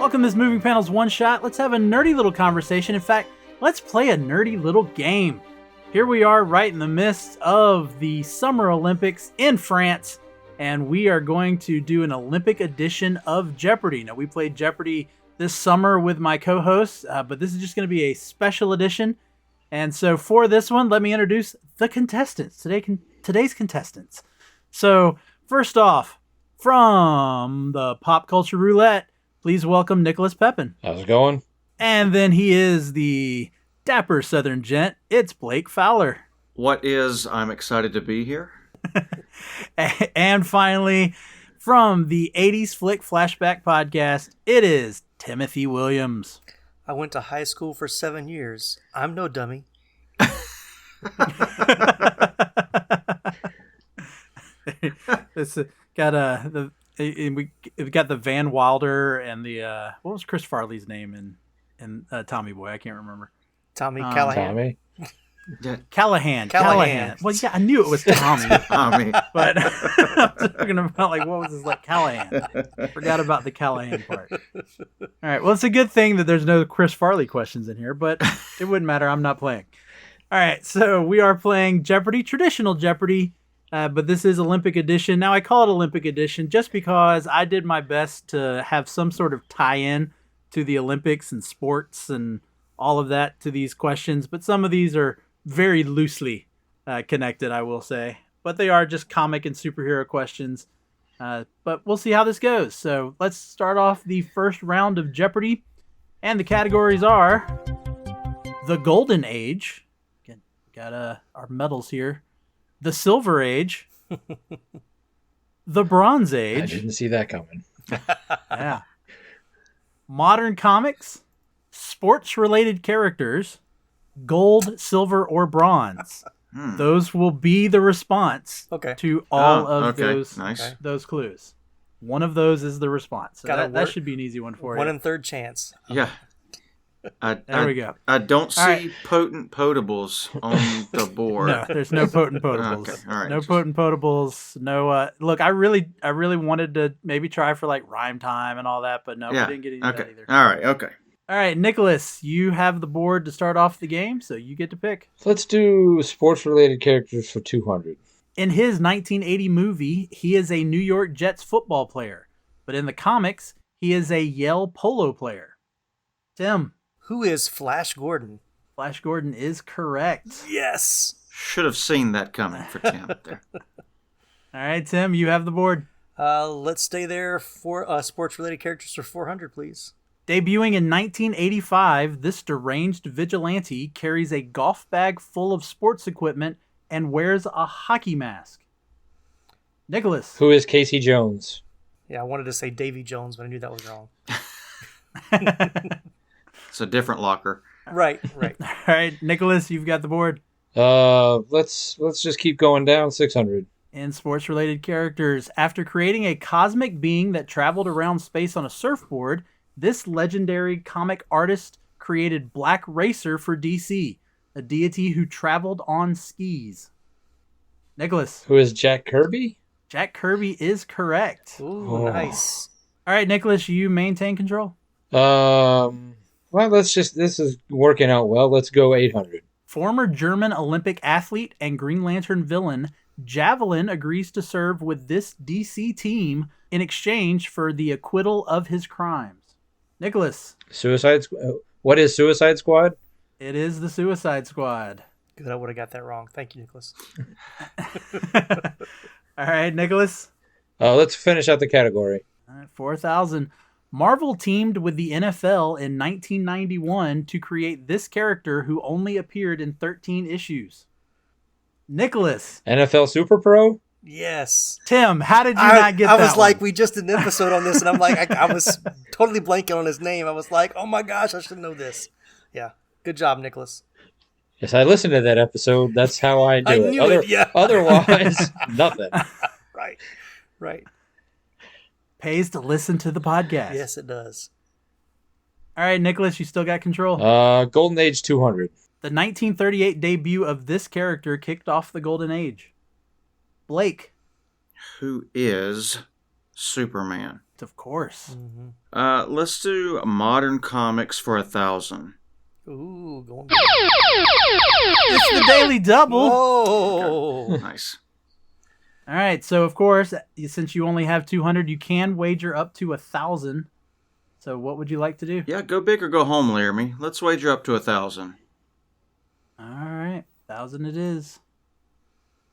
Welcome to this Moving Panels One Shot. Let's have a nerdy little conversation. In fact, let's play a nerdy little game. Here we are right in the midst of the Summer Olympics in France, and we are going to do an Olympic edition of Jeopardy. Now, we played Jeopardy this summer with my co-hosts, but this is just going to be a special edition. And so for this one, let me introduce the contestants, today's contestants. So first off, from the Pop Culture Roulette, please welcome Nicholas Pepin. How's it going? And then he is the dapper Southern gent. It's Blake Fowler. I'm excited to be here. And finally, from the 80s Flick Flashback Podcast, it is Timothy Williams. I went to high school for 7 years. I'm no dummy. We got the Van Wilder and the what was Chris Farley's name in Tommy Boy? I can't remember. Callahan. Tommy. Callahan. Well, yeah, I knew it was Tommy. But I'm talking about what was his Callahan? Forgot about the Callahan part. All right. Well, it's a good thing that there's no Chris Farley questions in here, but it wouldn't matter. I'm not playing. All right. So we are playing Jeopardy, traditional Jeopardy. But this is Olympic edition. Now, I call it Olympic edition just because I did my best to have some sort of tie-in to the Olympics and sports and all of that to these questions. But some of these are very loosely connected, I will say. But they are just comic and superhero questions. But we'll see how this goes. So let's start off the first round of Jeopardy. And the categories are the Golden Age. Again, got our medals here. The Silver Age, the Bronze Age. I didn't see that coming. Yeah. Modern comics, sports-related characters, gold, silver, or bronze. Those will be the response to all of those clues. One of those is the response. So that should be an easy one for you. 1 in 3rd chance. Yeah. There we go. I don't see potent potables on the board. No, there's no potent potables. Okay. All right. No potent potables. No. Look, I really wanted to maybe try for rhyme time and all that, but no, we didn't get any of that either. All right. Okay. All right, Nicholas, you have the board to start off the game, so you get to pick. Let's do sports-related characters for 200. In his 1980 movie, he is a New York Jets football player, but in the comics, he is a Yale polo player. Tim. Who is Flash Gordon? Flash Gordon is correct. Yes. Should have seen that coming for Tim there. All right, Tim, you have the board. Let's stay there for sports-related characters for 400, please. Debuting in 1985, this deranged vigilante carries a golf bag full of sports equipment and wears a hockey mask. Nicholas. Who is Casey Jones? Yeah, I wanted to say Davy Jones, but I knew that was wrong. It's a different locker. Right. All right, Nicholas, you've got the board. Let's just keep going down. 600. In sports-related characters, after creating a cosmic being that traveled around space on a surfboard, this legendary comic artist created Black Racer for DC, a deity who traveled on skis. Nicholas. Who is Jack Kirby? Jack Kirby is correct. Ooh, nice. All right, Nicholas, you maintain control. Well, this is working out well. Let's go 800. Former German Olympic athlete and Green Lantern villain, Javelin agrees to serve with this DC team in exchange for the acquittal of his crimes. Nicholas. What is Suicide Squad? It is the Suicide Squad. Good, I would have got that wrong. Thank you, Nicholas. All right, Nicholas. Let's finish out the category. All right, 4,000. Marvel teamed with the NFL in 1991 to create this character who only appeared in 13 issues. Nicholas. NFL Super Pro? Yes. Tim, how did you not get that? I was like, we just did an episode on this, and I'm like, I was totally blanking on his name. I was like, oh my gosh, I should know this. Yeah. Good job, Nicholas. Yes, I listened to that episode. That's how I do it. Knew it, yeah. Otherwise, nothing. Right. Pays to listen to the podcast. Yes, it does. All right, Nicholas, you still got control. Golden Age 200. The 1938 debut of this character kicked off the Golden Age. Blake. Who is Superman. Of course. Mm-hmm. Let's do modern comics for 1,000. Ooh, going. It's the Daily Double. Oh, Nice. All right, so of course, since you only have 200, you can wager up to 1,000. So what would you like to do? Yeah, go big or go home, Laramy. Let's wager up to 1,000. All right, 1,000 it is.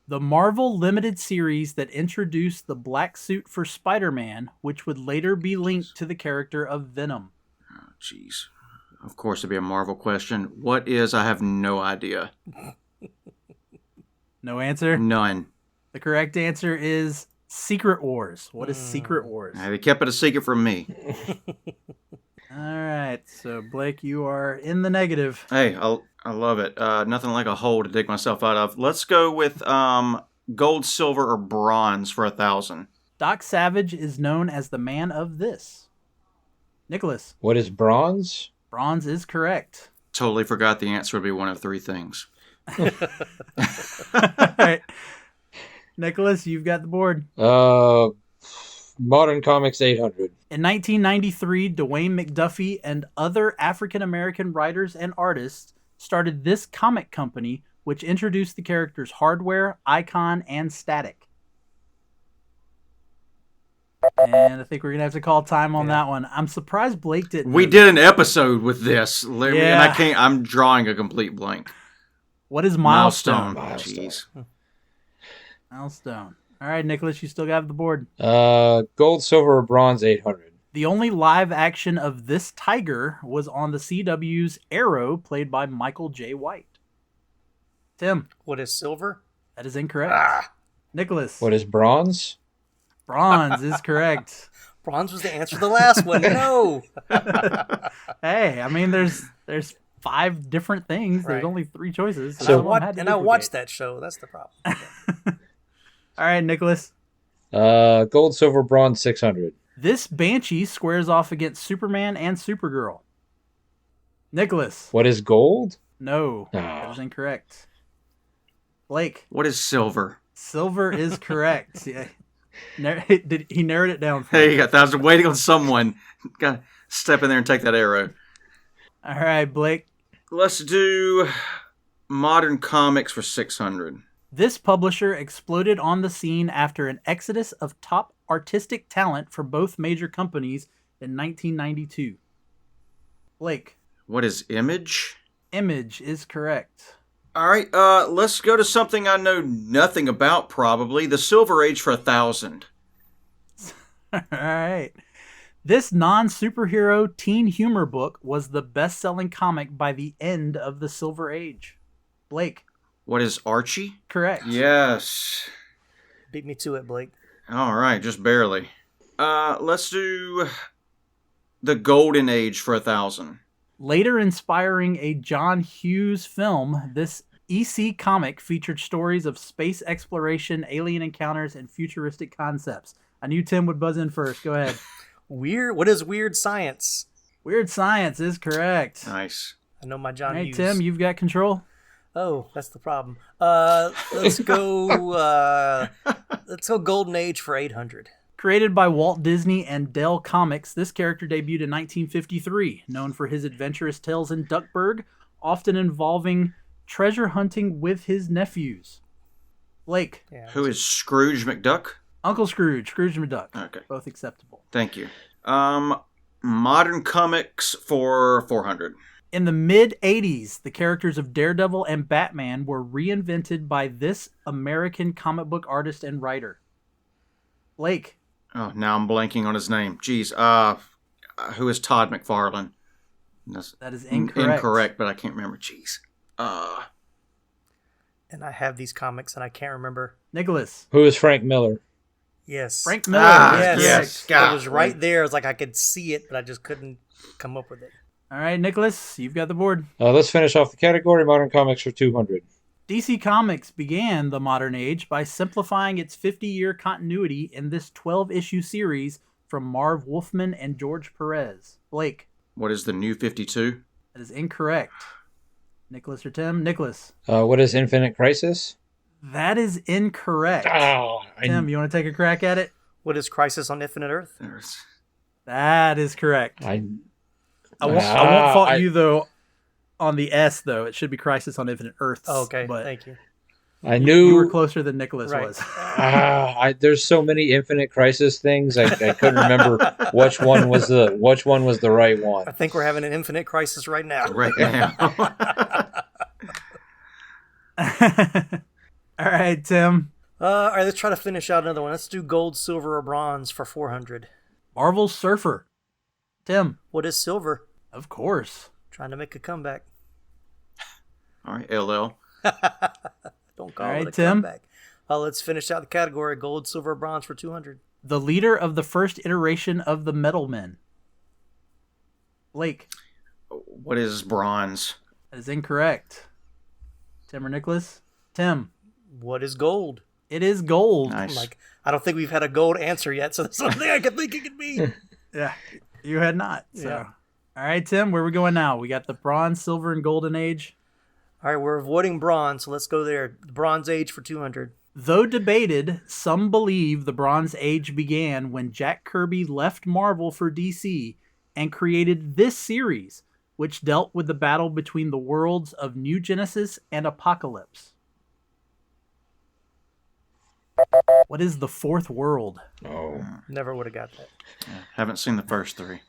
The Marvel limited series that introduced the black suit for Spider-Man, which would later be linked to the character of Venom. Oh, jeez. Of course, it'd be a Marvel question. What is? I have no idea. No answer? None. The correct answer is Secret Wars. What is Secret Wars? They kept it a secret from me. All right, so Blake, you are in the negative. Hey, I love it. Nothing like a hole to dig myself out of. Let's go with gold, silver, or bronze for 1,000. Doc Savage is known as the man of this. Nicholas. What is bronze? Bronze is correct. Totally forgot the answer would be one of three things. All right. Nicholas, you've got the board. Modern Comics 800. In 1993, Dwayne McDuffie and other African-American writers and artists started this comic company, which introduced the characters Hardware, Icon, and Static. And I think we're going to have to call time on that one. I'm surprised Blake didn't. We did an episode with this, Laramy, Yeah. and I'm drawing a complete blank. What is Milestone? Jeez. Milestone. All right, Nicholas, you still got the board. Gold, silver, or bronze 800. The only live action of this tiger was on the CW's Arrow, played by Michael J. White. Tim. what is silver? That is incorrect. Nicholas. What is bronze? Bronze is correct. Bronze was the answer to the last one. No. Hey, I mean, there's 5 different things. Right. There's only 3 choices. And some I, of them had to I duplicate. watched that show. That's the problem. All right, Nicholas. Gold, silver, bronze 600. This Banshee squares off against Superman and Supergirl. Nicholas. What is gold? No, that is incorrect. Blake. What is silver? Silver is correct. Yeah. He narrowed it down for Hey, you. you got 1,000 waiting on someone. Got to step in there and take that arrow. All right, Blake. Let's do modern comics for 600. This publisher exploded on the scene after an exodus of top artistic talent for both major companies in 1992. Blake. What is Image? Image is correct. All right, let's go to something I know nothing about, probably. The Silver Age for 1,000. All right. This non-superhero teen humor book was the best-selling comic by the end of the Silver Age. Blake. What is Archie? Correct. Yes. Beat me to it, Blake. All right, just barely. Let's do the Golden Age for 1,000. Later inspiring a John Hughes film, this EC comic featured stories of space exploration, alien encounters, and futuristic concepts. I knew Tim would buzz in first. Go ahead. What is Weird Science? Weird Science is correct. Nice. I know my John All right, Hughes. Tim, you've got control. Oh, that's the problem. Let's go. Let's go Golden Age for 800. Created by Walt Disney and Dell Comics, this character debuted in 1953, known for his adventurous tales in Duckburg, often involving treasure hunting with his nephews. Blake. Yeah. Who is Scrooge McDuck? Uncle Scrooge McDuck. Okay. Both acceptable. Thank you. Modern comics for 400. In the mid-'80s, the characters of Daredevil and Batman were reinvented by this American comic book artist and writer. Blake. Oh, now I'm blanking on his name. Jeez. Who is Todd McFarlane? That is incorrect. Incorrect, but I can't remember. Jeez. And I have these comics and I can't remember. Nicholas. Who is Frank Miller? Yes. Frank Miller. Yes. God. It was right there. It was like I could see it, but I just couldn't come up with it. All right, Nicholas, you've got the board. Let's finish off the category. Modern Comics for 200. DC Comics began the modern age by simplifying its 50-year continuity in this 12-issue series from Marv Wolfman and George Perez. Blake. What is the New 52? That is incorrect. Nicholas or Tim? Nicholas. What is Infinite Crisis? That is incorrect. Oh, Tim, you want to take a crack at it? What is Crisis on Infinite Earth? That is correct. I won't fault you though on the S though. It should be Crisis on Infinite Earths. Oh, okay, but thank you. I knew you were closer than Nicholas Right. was. there's so many Infinite Crisis things. I couldn't remember which one was the right one. I think we're having an Infinite Crisis right now. Right now. All right, Tim. All right, let's try to finish out another one. Let's do gold, silver, or bronze for 400. Marvel Surfer. Tim. What is silver? Of course. Trying to make a comeback. All right, LL. Don't call All right, it a Tim. comeback. Let's finish out the category. Gold, silver, bronze for 200. The leader of the first iteration of the Metal Men. Blake. What is bronze? That is incorrect. Tim or Nicholas? Tim. What is gold? It is gold. Nice. I don't think we've had a gold answer yet, so that's something I can think it could be. Yeah, you had not. So. Yeah. All right, Tim, where are we going now? We got the Bronze, Silver, and Golden Age. All right, we're avoiding bronze, so let's go there. The Bronze Age for 200. Though debated, some believe the Bronze Age began when Jack Kirby left Marvel for DC and created this series, which dealt with the battle between the worlds of New Genesis and Apocalypse. What is the fourth world? Oh, Never would have got that. Yeah, haven't seen the first three.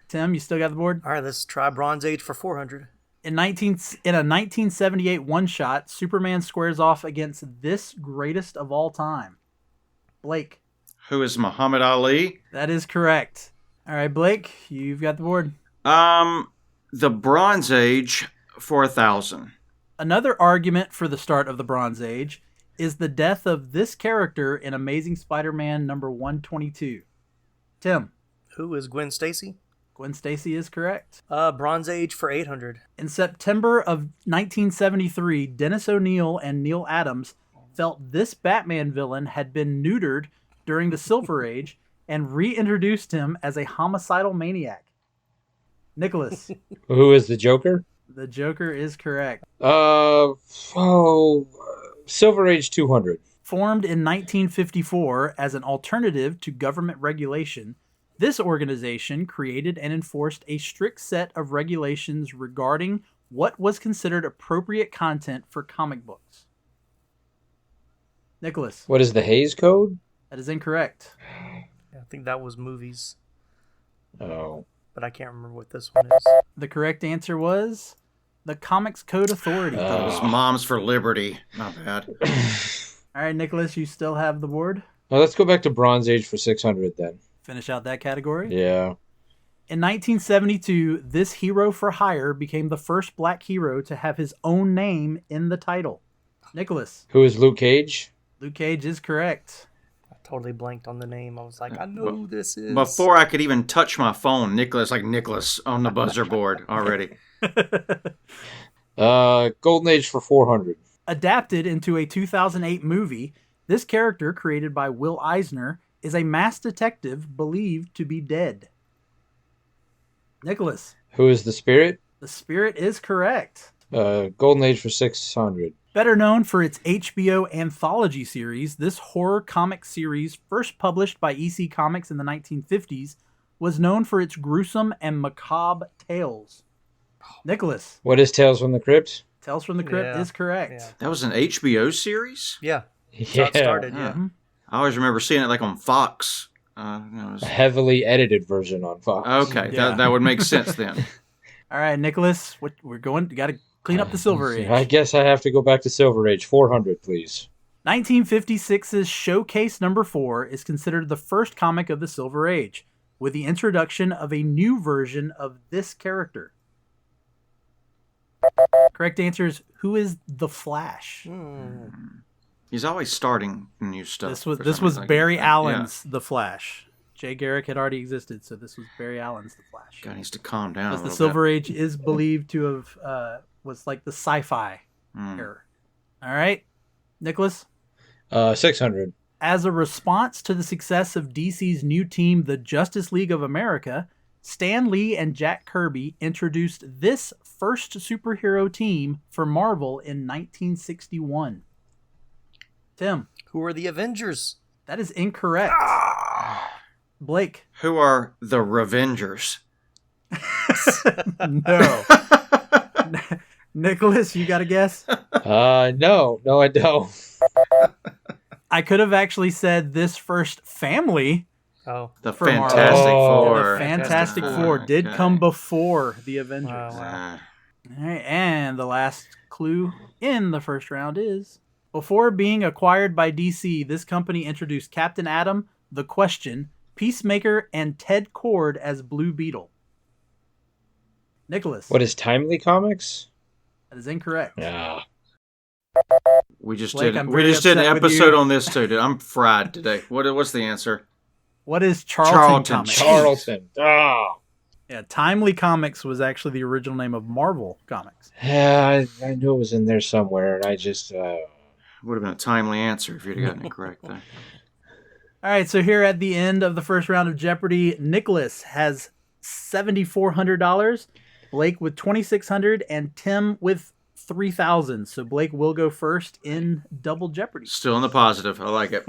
Tim, you still got the board? All right, let's try Bronze Age for 400. In a 1978 one-shot, Superman squares off against this greatest of all time. Blake. Who is Muhammad Ali? That is correct. All right, Blake, you've got the board. The Bronze Age for 1,000. Another argument for the start of the Bronze Age is the death of this character in Amazing Spider-Man number 122. Tim. Who is Gwen Stacy? Gwen Stacy is correct. Bronze Age for 800. In September of 1973, Dennis O'Neil and Neil Adams felt this Batman villain had been neutered during the Silver Age and reintroduced him as a homicidal maniac. Nicholas. who is the Joker? The Joker is correct. Silver Age 200. Formed in 1954 as an alternative to government regulation, this organization created and enforced a strict set of regulations regarding what was considered appropriate content for comic books. Nicholas. What is the Hays Code? That is incorrect. I think that was movies, Oh. but I can't remember what this one is. The correct answer was the Comics Code Authority. That was Moms for Liberty. Not bad. All right, Nicholas, you still have the board. Well, let's go back to Bronze Age for 600 then. Finish out that category. Yeah. In 1972, this hero for hire became the first black hero to have his own name in the title. Nicholas. Who is Luke Cage? Luke Cage is correct. I totally blanked on the name. I was like, I know who this is. Before I could even touch my phone, Nicholas on the buzzer board already. Golden Age for 400. Adapted into a 2008 movie, this character, created by Will Eisner, is a masked detective believed to be dead. Nicholas. Who is the Spirit? The Spirit is correct. Golden Age for 600. Better known for its HBO anthology series, this horror comic series, first published by EC Comics in the 1950s, was known for its gruesome and macabre tales. Nicholas. What is Tales from the Crypt? Tales from the Crypt Yeah. is correct. Yeah. That was an HBO series? Yeah. That's how it started, yeah. Mhm. I always remember seeing it like on Fox. It was- A heavily edited version on Fox. Okay, Yeah. that would make sense then. All right, Nicholas, you got to clean up the Silver Age. I guess I have to go back to Silver Age. 400, please. 1956's Showcase number 4 is considered the first comic of the Silver Age, with the introduction of a new version of this character. Correct answer is, who is the Flash? He's always starting new stuff. This for was some reason. Barry Yeah. Allen's The Flash. Jay Garrick had already existed, so this was Barry Allen's The Flash. God needs to calm down. Because a the little Silver Age is believed to have was like the sci-fi bit. era. All right, Nicholas. 600. As a response to the success of DC's new team, the Justice League of America, Stan Lee and Jack Kirby introduced this first superhero team for Marvel in 1961. Tim. Who are the Avengers? That is incorrect. Blake. Who are the Revengers? No. Nicholas, you got a guess? No, I don't. I could have actually said this first family. Oh, The From Fantastic Marvel. Four. The Fantastic Four did Okay. come before the Avengers. Wow. All right, and the last clue in the first round is, before being acquired by DC, this company introduced Captain Atom, The Question, Peacemaker, and Ted Kord as Blue Beetle. Nicholas. What is Timely Comics? That is incorrect. Yeah. We just Blake, did. I'm We very just did an upset with episode you. on this too. Dude. I'm fried today. What's the answer? What is Charlton Comics? Charlton. Yeah, Timely Comics was actually the original name of Marvel Comics. Yeah, I knew it was in there somewhere, and I just. Would have been a timely answer if you'd have gotten it correct. Though. All right, so here at the end of the first round of Jeopardy, Nicholas has $7,400, Blake with $2,600, and Tim with $3,000. So Blake will go first in Double Jeopardy. Still in the positive. I like it.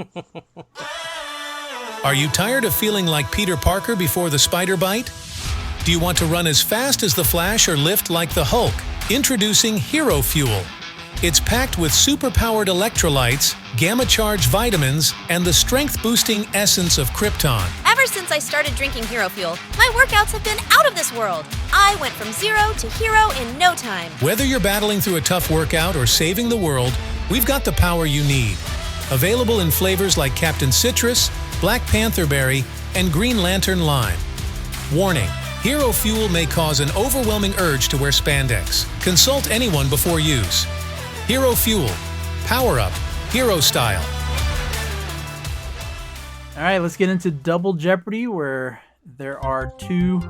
Are you tired of feeling like Peter Parker before the spider bite? Do you want to run as fast as the Flash or lift like the Hulk? Introducing Hero Fuel. It's packed with super-powered electrolytes, gamma-charged vitamins, and the strength-boosting essence of Krypton. Ever since I started drinking Hero Fuel, my workouts have been out of this world. I went from 0 to hero in no time. Whether you're battling through a tough workout or saving the world, we've got the power you need. Available in flavors like Captain Citrus, Black Panther Berry, and Green Lantern Lime. Warning, Hero Fuel may cause an overwhelming urge to wear spandex. Consult anyone before use. Hero Fuel. Power up. Hero style. All right, let's get into Double Jeopardy, where there are two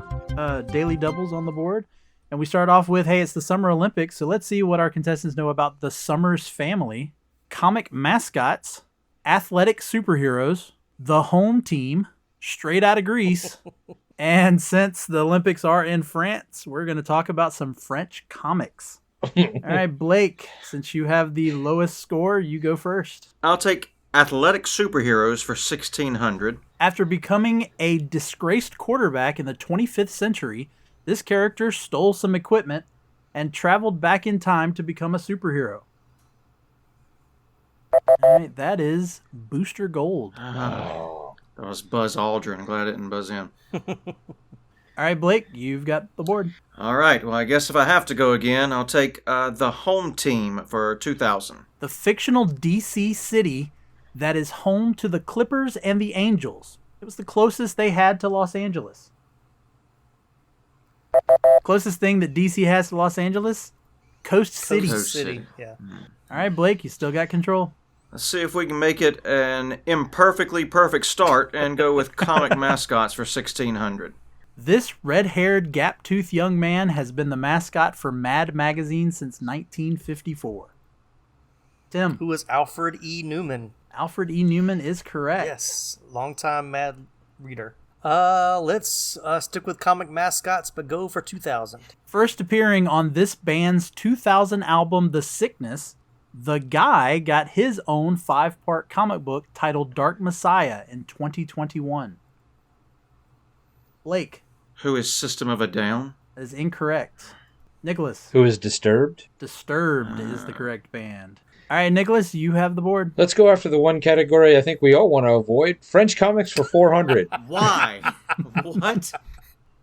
daily doubles on the board. And we start off with, hey, it's the Summer Olympics, so let's see what our contestants know about the Summers family, comic mascots, athletic superheroes, the home team, straight out of Greece, and since the Olympics are in France, we're going to talk about some French comics. All right, Blake, since you have the lowest score, you go first. I'll take athletic superheroes for 1,600. After becoming a disgraced quarterback in the 25th century, this character stole some equipment and traveled back in time to become a superhero. All right, that is Booster Gold. That was Buzz Aldrin. I'm glad I didn't buzz in. All right, Blake, you've got the board. All right. Well, I guess if I have to go again, I'll take the home team for 2,000. The fictional DC city that is home to the Clippers and the Angels. It was the closest they had to Los Angeles. Closest thing that DC has to Los Angeles? Coast City. Coast City. Yeah. All right, Blake, you still got control. Let's see if we can make it an imperfectly perfect start and go with comic mascots for 1,600. This red-haired, gap-toothed young man has been the mascot for Mad Magazine since 1954. Tim. Who was Alfred E. Newman? Alfred E. Newman is correct. Yes, longtime Mad reader. Let's stick with comic mascots, but go for 2,000. First appearing on this band's 2000 album, The Sickness, the guy got his own 5-part comic book titled Dark Messiah in 2021. Blake. Who is System of a Down? That is incorrect. Nicholas. Who is Disturbed? Disturbed is the correct band. All right, Nicholas, you have the board. Let's go after the one category I think we all want to avoid. French comics for 400. Why? What?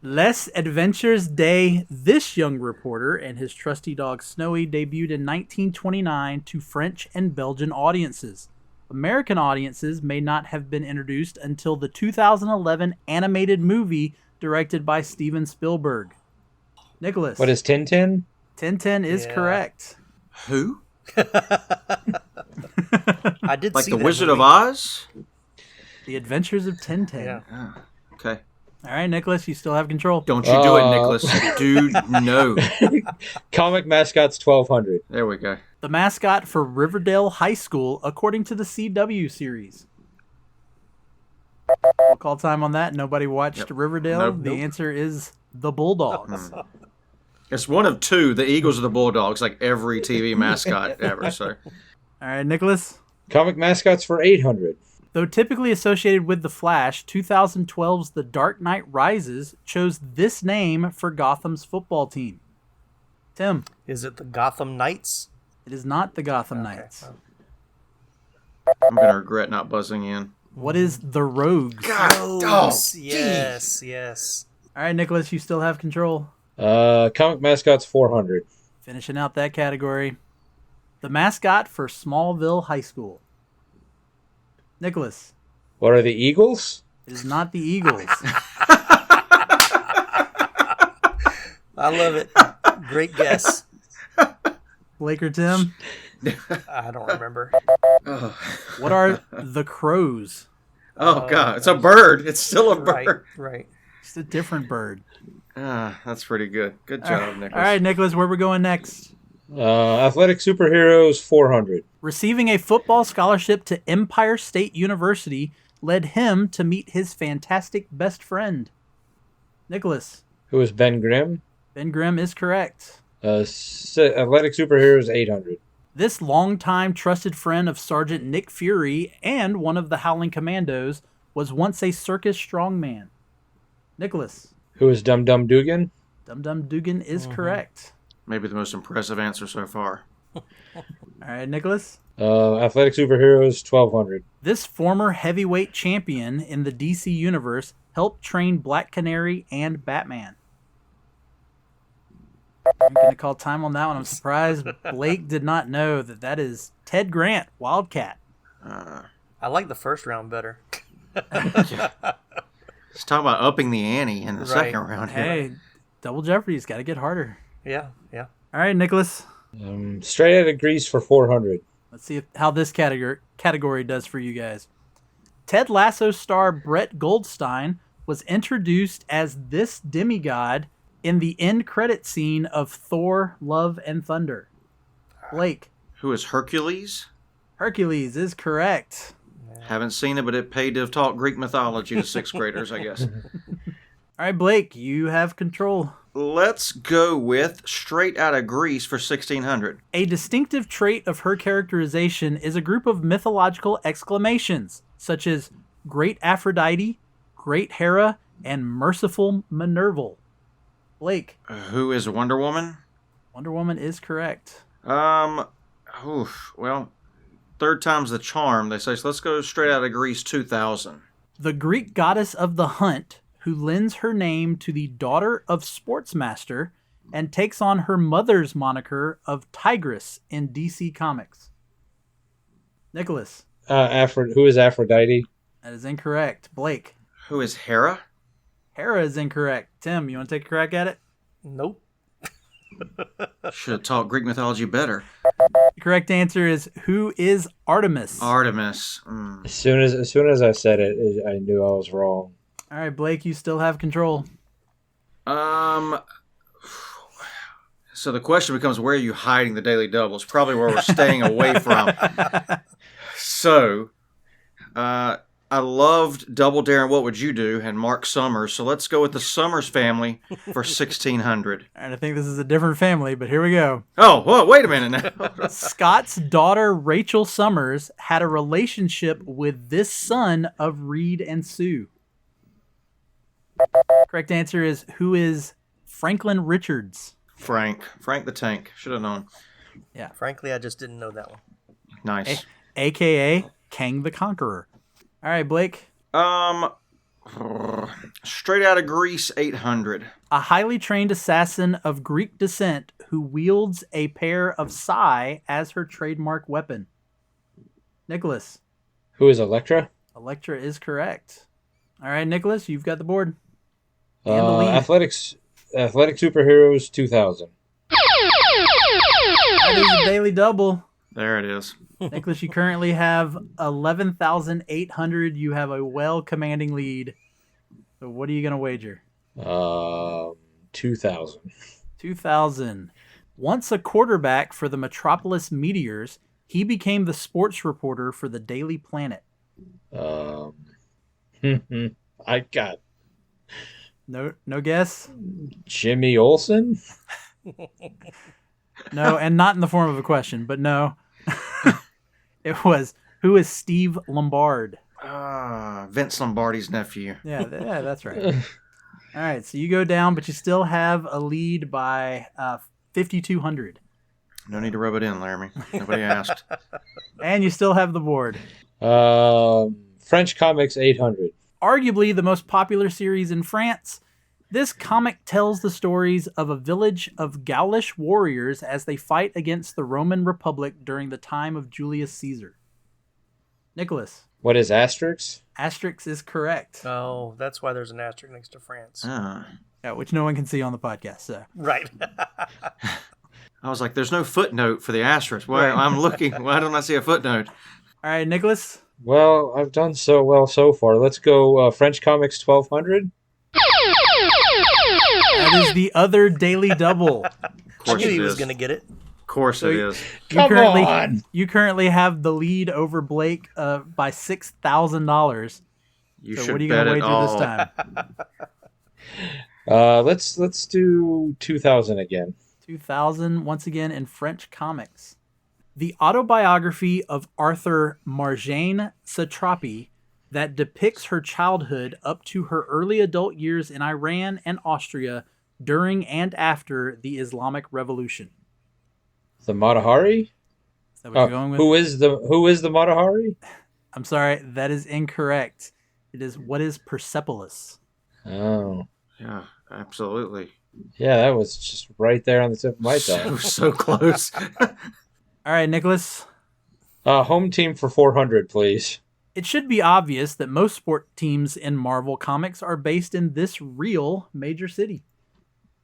Les Adventures de This Young Reporter and his trusty dog Snowy debuted in 1929 to French and Belgian audiences. American audiences may not have been introduced until the 2011 animated movie directed by Steven Spielberg. Nicholas. What is Tintin? Tintin is correct. Who? I did Like see the that Wizard movie. of Oz? The Adventures of Tintin. Yeah. Okay. All right, Nicholas, you still have control. Don't you do it, Nicholas. Dude, no. Comic mascots 1,200. There we go. The mascot for Riverdale High School, according to the CW series. We'll call time on that. Nobody watched Riverdale. Nope. The answer is the Bulldogs. It's one of two, the Eagles or the Bulldogs, like every TV mascot ever. So All right, Nicholas. Comic mascots for 800. Though typically associated with The Flash, 2012's The Dark Knight Rises chose this name for Gotham's football team. Tim. Is it the Gotham Knights? It is not the Gotham Knights. I'm going to regret not buzzing in. What is the Rogues? Rogues. Yes. All right, Nicholas, you still have control. Comic mascots 400. Finishing out that category. The mascot for Smallville High School. Nicholas. What are the Eagles? It is not the Eagles. I love it. Great guess. Blake or Tim? I don't remember. What are the Crows? Oh, God. It's a bird. It's still a bird. Right. It's a different bird. That's pretty good. Good job, Nicholas. All right, Nicholas, where we going next? Athletic superheroes 400. Receiving a football scholarship to Empire State University led him to meet his fantastic best friend. Nicholas. Who is Ben Grimm? Ben Grimm is correct. Athletic superheroes 800. This longtime trusted friend of Sergeant Nick Fury and one of the Howling Commandos was once a circus strongman. Nicholas. Who is Dum Dum Dugan? Dum Dum Dugan is correct. Maybe the most impressive answer so far. All right, Nicholas. Athletic superheroes 1200. This former heavyweight champion in the DC universe helped train Black Canary and Batman. I'm going to call time on that one. I'm surprised Blake did not know that is Ted Grant, Wildcat. I like the first round better. Let's talk about upping the ante in the second round here. Hey, Double Jeopardy's got to get harder. Yeah. All right, Nicholas. Straight Outta Grease for 400. Let's see how this category does for you guys. Ted Lasso star Brett Goldstein was introduced as this demigod in the end credit scene of Thor: Love and Thunder. Blake. Who is Hercules? Hercules is correct. Haven't seen it, but it paid to have taught Greek mythology to sixth graders, I guess. All right, Blake, you have control. Let's go with Straight Outta Grease for 1600. A distinctive trait of her characterization is a group of mythological exclamations, such as Great Aphrodite, Great Hera, and Merciful Minerval. Blake. Who is Wonder Woman? Wonder Woman is correct. Well, third time's the charm, they say. So let's go Straight Outta Grease 2000. The Greek goddess of the hunt, who lends her name to the daughter of Sportsmaster and takes on her mother's moniker of Tigress in DC Comics. Nicholas. Who is Aphrodite? That is incorrect. Blake. Who is Hera? Hera is incorrect. Tim, you want to take a crack at it? Nope. Should have taught Greek mythology better. The correct answer is, who is Artemis? Artemis. As soon as I said it, I knew I was wrong. All right, Blake, you still have control. So the question becomes, where are you hiding the daily doubles? Probably where we're staying away from. So, I loved Double Dare and What Would You Do and Mark Summers. So let's go with the Summers family for 1600. And I think this is a different family, but here we go. Oh, whoa, wait a minute now. Scott's daughter, Rachel Summers, had a relationship with this son of Reed and Sue. Correct answer is, who is Franklin Richards? Frank the Tank. Should have known. Yeah. Frankly, I just didn't know that one. Nice. AKA Kang the Conqueror. All right, Blake. Straight Outta Grease 800. A highly trained assassin of Greek descent who wields a pair of sai as her trademark weapon. Nicholas. Who is Elektra? Elektra is correct. All right, Nicholas, you've got the board. And the lead. Athletic superheroes 2000. That is a daily double. There it is. Nicholas, you currently have 11,800. You have a well-commanding lead. So what are you going to wager? 2000. 2,000. Once a quarterback for the Metropolis Meteors, he became the sports reporter for the Daily Planet. I got No guess? Jimmy Olsen? No, and not in the form of a question, but no. It was, Who is Steve Lombard? Vince Lombardi's nephew. Yeah, that's right. All right, so you go down, but you still have a lead by 5,200. No need to rub it in, Laramy. Nobody asked. And you still have the board. French Comics 800. Arguably the most popular series in France, this comic tells the stories of a village of Gaulish warriors as they fight against the Roman Republic during the time of Julius Caesar. Nicholas. What is Asterix? Asterix is correct. Oh, that's why there's an asterisk next to France. Yeah, which no one can see on the podcast. So. Right. I was like, there's no footnote for the asterisk. Why I'm looking. Why don't I see a footnote? All right, Nicholas. Well, I've done so well so far. Let's go French Comics 1200. That is the other daily double. I knew he was going to get it. Of course it is. You currently have the lead over Blake by $6,000. You so should what are you bet going it to wager all. this time? Let's do 2000 again. 2000, once again in French comics. The autobiography of Arthur Marjane Satrapi that depicts her childhood up to her early adult years in Iran and Austria during and after the Islamic Revolution. The Matahari? Is that what you're going with? Who is the Matahari? I'm sorry, that is incorrect. It is what is Persepolis? Oh. Yeah, absolutely. Yeah, that was just right there on the tip of my tongue. So close. All right, Nicholas. Home team for 400, please. It should be obvious that most sport teams in Marvel Comics are based in this real major city.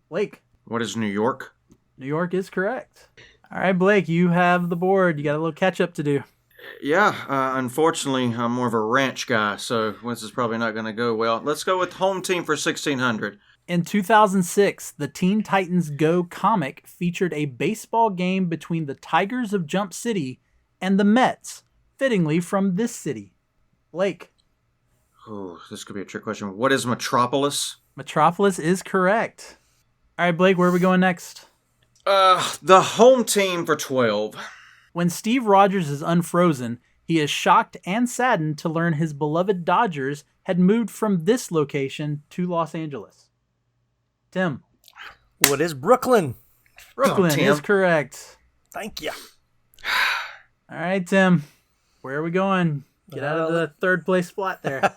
Blake. What is New York? New York is correct. All right, Blake, you have the board. You got a little catch-up to do. Yeah, unfortunately, I'm more of a ranch guy, so this is probably not going to go well. Let's go with home team for 1600. In 2006, the Teen Titans Go comic featured a baseball game between the Tigers of Jump City and the Mets, fittingly from this city. Blake. Oh, this could be a trick question. What is Metropolis? Metropolis is correct. All right, Blake, where are we going next? The home team for 12. When Steve Rogers is unfrozen, he is shocked and saddened to learn his beloved Dodgers had moved from this location to Los Angeles. Tim. What is Brooklyn? Brooklyn is correct. Thank you. All right, Tim. Where are we going? Get out of the third place spot there.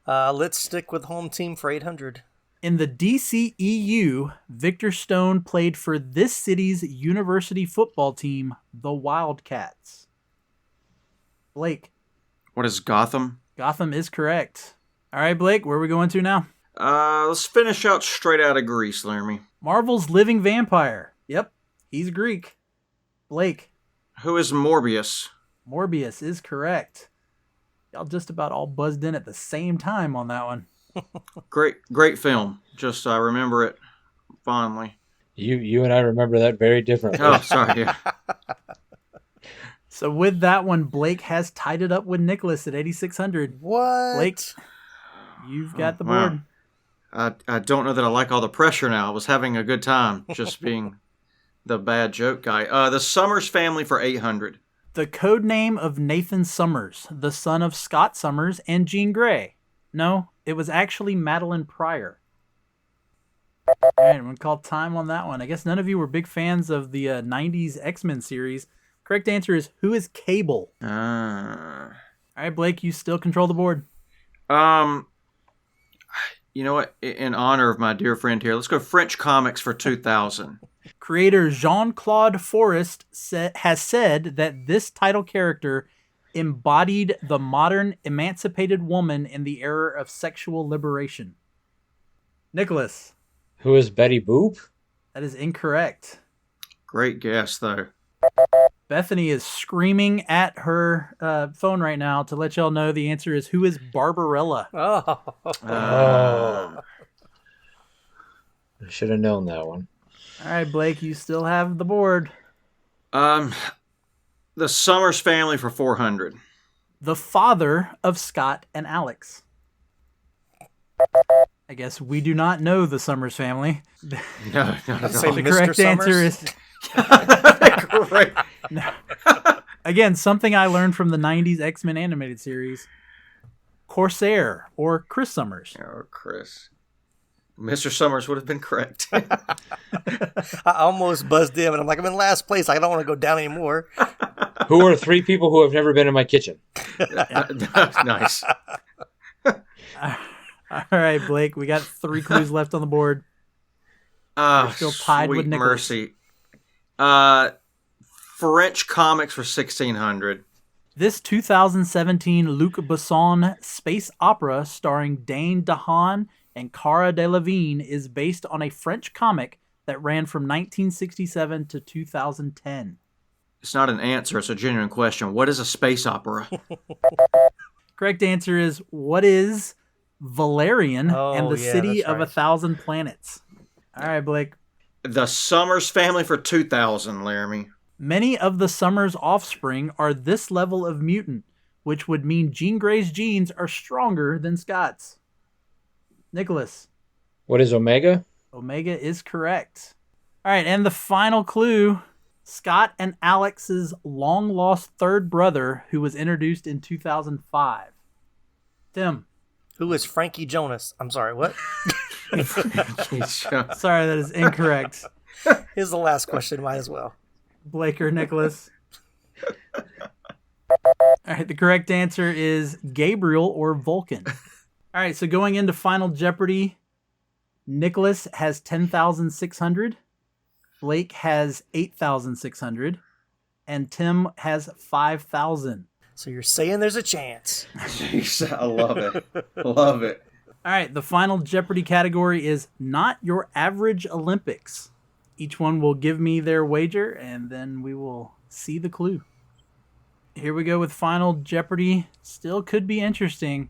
Let's stick with home team for 800. In the DCEU, Victor Stone played for this city's university football team, the Wildcats. Blake. What is Gotham? Gotham is correct. All right, Blake, where are we going to now? Let's finish out straight out of Greece, Laramy. Marvel's living vampire. Yep, he's Greek. Blake. Who is Morbius? Morbius is correct. Y'all just about all buzzed in at the same time on that one. Great film. Just I remember it fondly. You and I remember that very differently. Oh, sorry. Yeah. So with that one, Blake has tied it up with Nicholas at 8,600. What? Blake, you've got the board. Wow. I don't know that I like all the pressure now. I was having a good time just being the bad joke guy. The Summers family for 800. The code name of Nathan Summers, the son of Scott Summers and Jean Grey. No, it was actually Madeline Pryor. All right, I'm going to call time on that one. I guess none of you were big fans of the 90s X-Men series. Correct answer is, who is Cable? All right, Blake, you still control the board. You know what? In honor of my dear friend here, let's go French comics for 2000. Creator Jean-Claude Forest has said that this title character embodied the modern emancipated woman in the era of sexual liberation. Nicholas. Who is Betty Boop? That is incorrect. Great guess, though. Bethany is screaming at her phone right now to let y'all know the answer is, who is Barbarella? I should have known that one. All right, Blake, you still have the board. The Summers family for 400. The father of Scott and Alex. I guess we do not know the Summers family. No, not at all. The correct answer is... Great. No. Again, something I learned from the 90s X-Men animated series. Corsair, or Chris Summers. Or Chris. Mr. Summers would have been correct. I almost buzzed in, and I'm like, I'm in last place. I don't want to go down anymore. Who are 3 people who have never been in my kitchen? Nice. All right, Blake, we got 3 clues left on the board. Still tied with Nicholas. Mercy. French comics for 1600. This 2017 Luc Besson space opera starring Dane DeHaan and Cara Delevingne is based on a French comic that ran from 1967 to 2010. It's not an answer, it's a genuine question. What is a space opera? Correct answer is, what is Valerian and the City of 1,000 Planets? All right, Blake. The Summers Family for 2000, Laramy. Many of the Summers' offspring are this level of mutant, which would mean Jean Grey's genes are stronger than Scott's. Nicholas. What is Omega? Omega is correct. All right, and the final clue, Scott and Alex's long-lost third brother, who was introduced in 2005. Tim. Who is Frankie Jonas? I'm sorry, what? Sorry, that is incorrect. Here's the last question, might as well. Blake or Nicholas? All right, the correct answer is Gabriel or Vulcan. All right, so going into Final Jeopardy, Nicholas has 10,600, Blake has 8,600, and Tim has 5,000. So you're saying there's a chance. Jeez, I love it. Love it. All right, the Final Jeopardy category is Not Your Average Olympics. Each one will give me their wager, and then we will see the clue. Here we go with Final Jeopardy. Still could be interesting.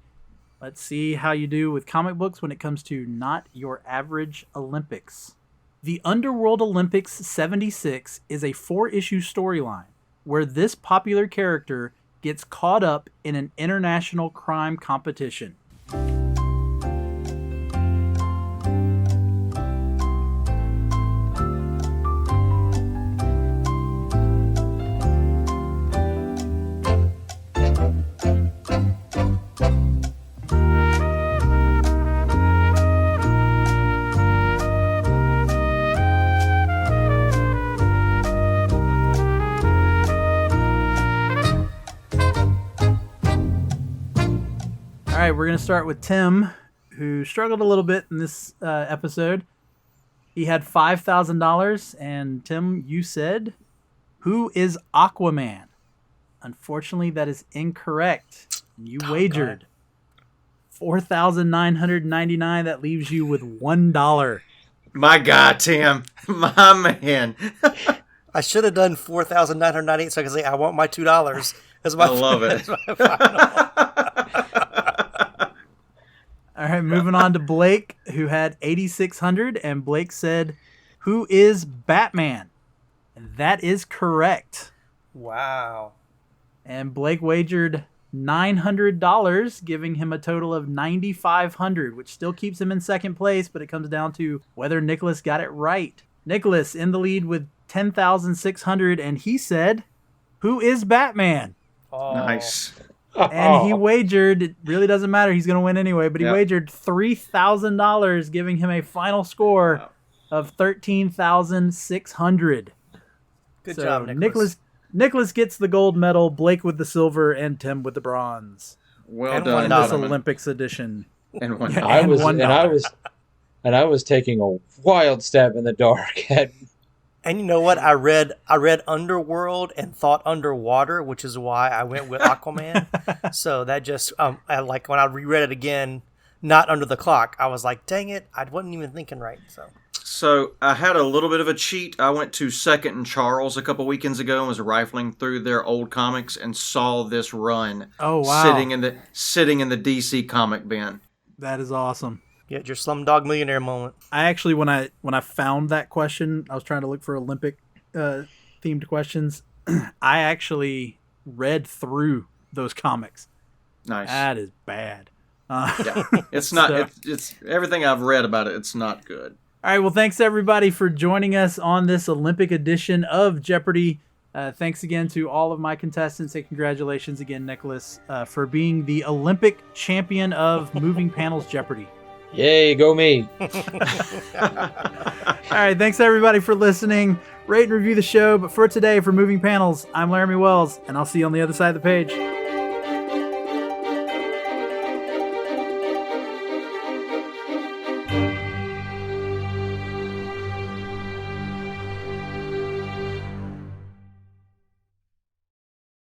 Let's see how you do with comic books when it comes to Not Your Average Olympics. The Underworld Olympics 76 is a 4-issue storyline where this popular character gets caught up in an international crime competition. All right, we're going to start with Tim, who struggled a little bit in this episode. He had $5,000, and Tim, you said, who is Aquaman? Unfortunately, that is incorrect. You wagered $4,999. That leaves you with $1. My God, Tim. My man. I should have done 4,998 so I could say I want my $2. That's my I love it. All right, moving on to Blake, who had 8,600, and Blake said, who is Batman? And that is correct. Wow. And Blake wagered $900, giving him a total of $9,500, which still keeps him in second place, but it comes down to whether Nicholas got it right. Nicholas in the lead with 10,600, and he said, who is Batman? Oh. Nice. And he wagered, it really doesn't matter, he's going to win anyway, but he wagered $3,000, giving him a final score of 13,600. Good job, Nicholas. Nicholas gets the gold medal, Blake with the silver, and Tim with the bronze. Well And done, one In this gentlemen. Olympics edition. And one. Yeah. I was $1. and I was taking a wild stab in the dark at And you know what? I read Underworld and thought underwater, which is why I went with Aquaman. So that just I like when I reread it again, not under the clock. I was like, dang it, I wasn't even thinking right. So I had a little bit of a cheat. I went to Second and Charles a couple weekends ago and was rifling through their old comics and saw this run. Oh, wow. Sitting in the DC comic bin. That is awesome. Get your Slumdog Millionaire moment. I actually, when I found that question, I was trying to look for Olympic themed questions. I actually read through those comics. Nice. That is bad. Yeah. It's not. So- It's everything I've read about it. It's not good. All right, well, thanks everybody for joining us on this Olympic edition of Jeopardy! Thanks again to all of my contestants, and congratulations again, Nicholas, for being the Olympic champion of Moving Panels Jeopardy. Yay, go me. All right, thanks everybody for listening. Rate and review the show. But for today, for Moving Panels, I'm Laramy Wells, and I'll see you on the other side of the page.